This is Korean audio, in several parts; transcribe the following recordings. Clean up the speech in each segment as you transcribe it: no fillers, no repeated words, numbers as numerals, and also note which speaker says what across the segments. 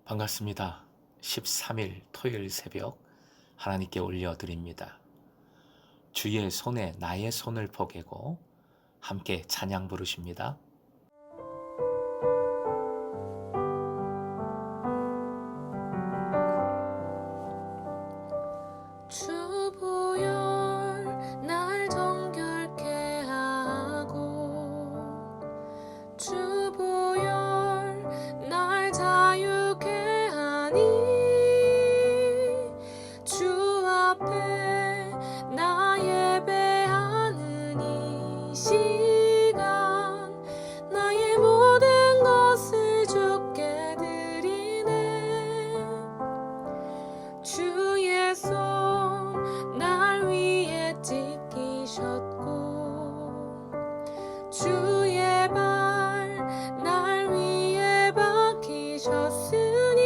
Speaker 1: 반갑습니다. 13일 토요일 새벽 하나님께 올려드립니다. 주의 손에 나의 손을 포개고 함께 찬양 부르십니다.
Speaker 2: 주보혈 날 정결케 하고 주보혈 날 자유케 하니 주 앞에 나 예배하는 이 시간 나의 모든 것을 주께 드리네. 주의 손 날 위에 지키셨고 주의 발 날 위에 박히셨으니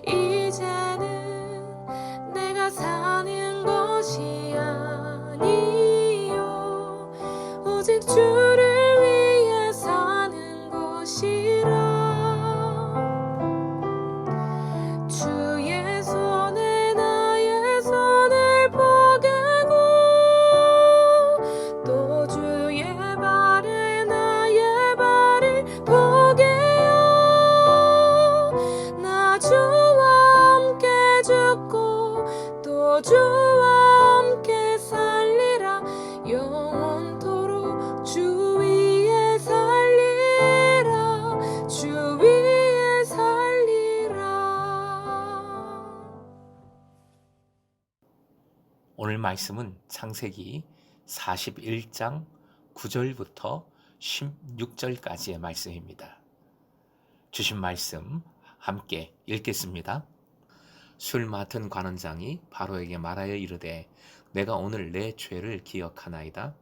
Speaker 2: 이제는 내가 사는 것이 아니요 오직 주를 위해 사는 것이라. 주의 손에 나의 손을 포개고 또 주의 발에 나의 발을 포개요. 나 주와 함께 죽고 또 주와 함께 살리라. 영원토록 주 위에 살리라. 주 위에 살리라.
Speaker 1: 오늘 말씀은 창세기 41장 9절부터 16절까지의 말씀입니다. 주신 말씀 함께 읽겠습니다. 술 맡은 관원장이 바로에게 말하여 이르되 내가 오늘 내 죄를 기억하나이다.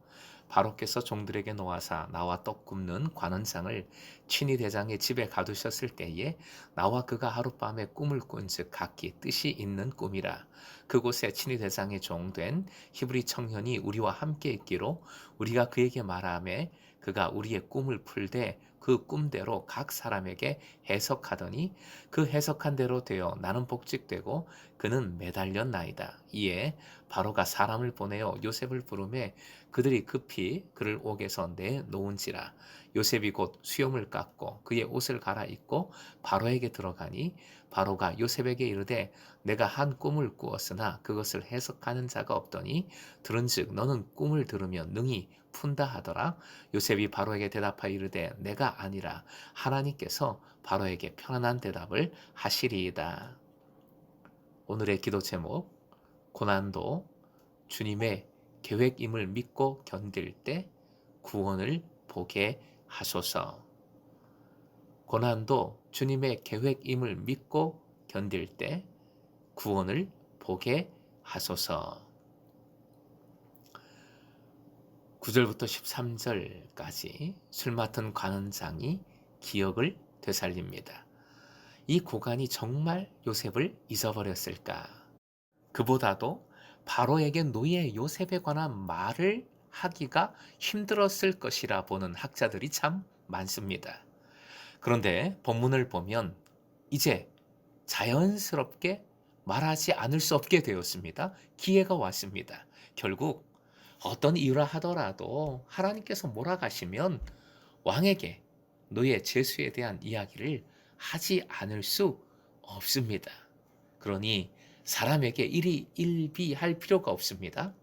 Speaker 1: 바로께서 종들에게 놓아사 나와 떡 굽는 관원장을 친위 대장의 집에 가두셨을 때에 나와 그가 하룻밤에 꿈을 꾼즉 각기 뜻이 있는 꿈이라. 그곳에 친위 대장의 종된 히브리 청년이 우리와 함께 있기로 우리가 그에게 말하매 그가 우리의 꿈을 풀되 그 꿈대로 각 사람에게 해석하더니 그 해석한 대로 되어 나는 복직되고 그는 매달렸나이다. 이에 바로가 사람을 보내어 요셉을 부르매 그들이 급히 그를 옥에서 내놓은지라. 요셉이 곧 수염을 깎고 그의 옷을 갈아입고 바로에게 들어가니 바로가 요셉에게 이르되 내가 한 꿈을 꾸었으나 그것을 해석하는 자가 없더니 들은즉 너는 꿈을 들으면 능히 푼다 하더라. 요셉이 바로에게 대답하여 이르되 내가 아니라 하나님께서 바로에게 편안한 대답을 하시리이다. 오늘의 기도 제목, 고난도 주님의 계획임을 믿고 견딜 때 구원을 보게 하소서. 고난도 주님의 계획임을 믿고 견딜 때 구원을 보게 하소서. 9절부터 13절까지 술 맡은 관원장이 기억을 되살립니다. 이 고관이 정말 요셉을 잊어버렸을까? 그보다도 바로에게 노예 요셉에 관한 말을 하기가 힘들었을 것이라 보는 학자들이 참 많습니다. 그런데 본문을 보면 이제 자연스럽게 말하지 않을 수 없게 되었습니다. 기회가 왔습니다. 결국 어떤 이유라 하더라도 하나님께서 몰아가시면 왕에게 노예 제수에 대한 이야기를 하지 않을 수 없습니다. 그러니 사람에게 일희일비할 필요가 없습니다.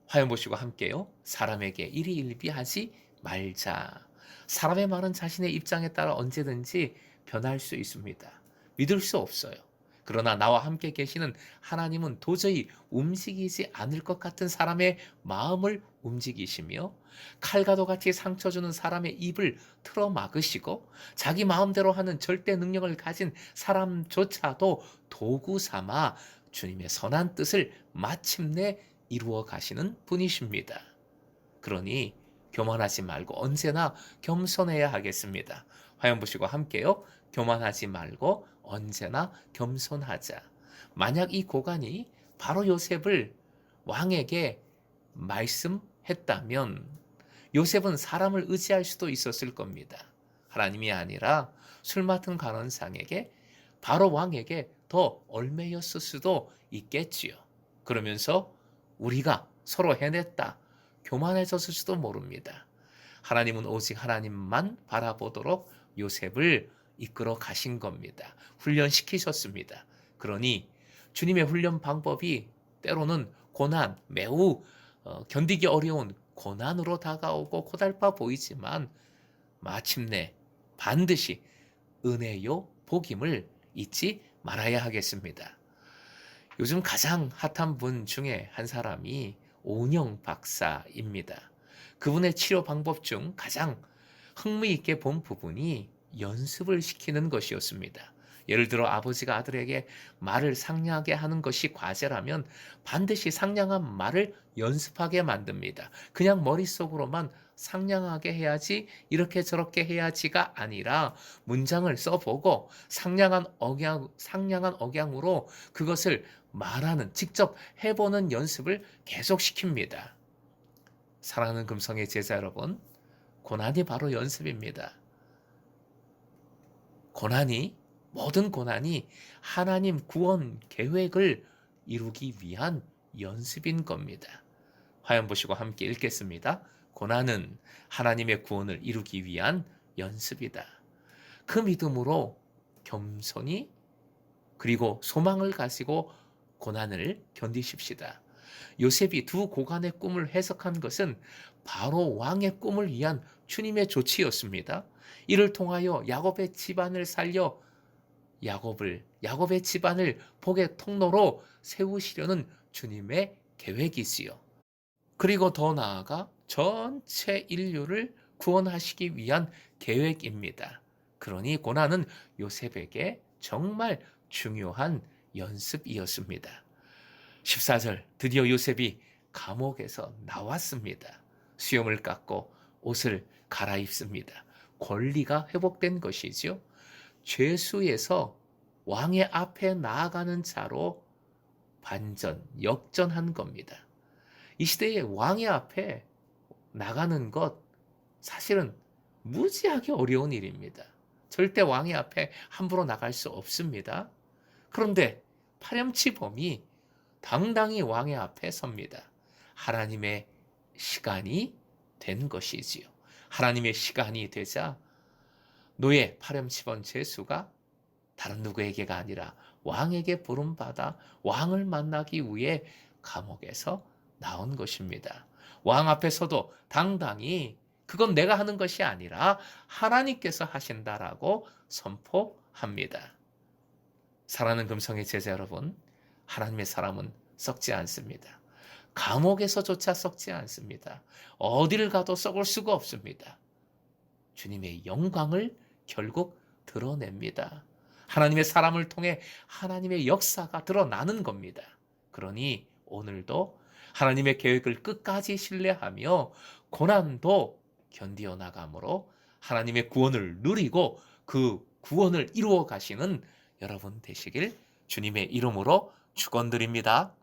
Speaker 1: 화면 보시고 함께요. 사람에게 일희일비하지 말자. 사람의 말은 자신의 입장에 따라 언제든지 변할 수 있습니다. 믿을 수 없어요. 그러나 나와 함께 계시는 하나님은 도저히 움직이지 않을 것 같은 사람의 마음을 움직이시며 칼과도 같이 상처 주는 사람의 입을 틀어 막으시고 자기 마음대로 하는 절대 능력을 가진 사람조차도 도구 삼아 주님의 선한 뜻을 마침내 이루어 가시는 분이십니다. 그러니 교만하지 말고 언제나 겸손해야 하겠습니다. 화면 보시고 함께요. 교만하지 말고 언제나 겸손하자. 만약 이 고관이 바로 요셉을 왕에게 말씀했다면 요셉은 사람을 의지할 수도 있었을 겁니다. 하나님이 아니라 술 맡은 간원상에게 바로 왕에게 더 얽매였을 수도 있겠지요. 그러면서 우리가 서로 해냈다, 교만해졌을 수도 모릅니다. 하나님은 오직 하나님만 바라보도록 요셉을 이끌어 가신 겁니다. 훈련시키셨습니다. 그러니 주님의 훈련 방법이 때로는 고난, 매우 견디기 어려운 고난으로 다가오고 고달파 보이지만 마침내 반드시 은혜요 복임을 잊지 말아야 하겠습니다. 요즘 가장 핫한 분 중에 한 사람이 오은영 박사입니다. 그분의 치료 방법 중 가장 흥미있게 본 부분이 연습을 시키는 것이었습니다. 예를 들어 아버지가 아들에게 말을 상냥하게 하는 것이 과제라면 반드시 상냥한 말을 연습하게 만듭니다. 그냥 머릿속으로만 상냥하게 해야지, 이렇게 저렇게 해야지가 아니라 문장을 써보고 상냥한 억양으로 그것을 말하는, 직접 해보는 연습을 계속 시킵니다. 사랑하는 금성의 제자 여러분, 고난이 바로 연습입니다. 모든 고난이 하나님 구원 계획을 이루기 위한 연습인 겁니다. 화면 보시고 함께 읽겠습니다. 고난은 하나님의 구원을 이루기 위한 연습이다. 그 믿음으로 겸손히 그리고 소망을 가지고 고난을 견디십시다. 요셉이 두 고관의 꿈을 해석한 것은 바로 왕의 꿈을 위한 주님의 조치였습니다. 이를 통하여 야곱의 집안을 살려 야곱의 집안을 복의 통로로 세우시려는 주님의 계획이지요. 그리고 더 나아가 전체 인류를 구원하시기 위한 계획입니다. 그러니 고난은 요셉에게 정말 중요한 연습이었습니다. 14절, 드디어 요셉이 감옥에서 나왔습니다. 수염을 깎고 옷을 갈아입습니다. 권리가 회복된 것이지요. 죄수에서 왕의 앞에 나아가는 자로 역전한 겁니다. 이 시대에 왕의 앞에 나가는 것 사실은 무지하게 어려운 일입니다. 절대 왕의 앞에 함부로 나갈 수 없습니다. 그런데 파렴치범이 당당히 왕의 앞에 섭니다. 하나님의 시간이 된 것이지요. 하나님의 시간이 되자 노예 파렴치범 죄수가 다른 누구에게가 아니라 왕에게 부름받아 왕을 만나기 위해 감옥에서 나온 것입니다. 왕 앞에서도 당당히 그건 내가 하는 것이 아니라 하나님께서 하신다라고 선포합니다. 사랑하는 금성의 제자 여러분, 하나님의 사람은 썩지 않습니다. 감옥에서조차 썩지 않습니다. 어디를 가도 썩을 수가 없습니다. 주님의 영광을 결국 드러냅니다. 하나님의 사람을 통해 하나님의 역사가 드러나는 겁니다. 그러니 오늘도 하나님의 계획을 끝까지 신뢰하며 고난도 견디어 나감으로 하나님의 구원을 누리고 그 구원을 이루어 가시는 여러분 되시길 주님의 이름으로 축원드립니다.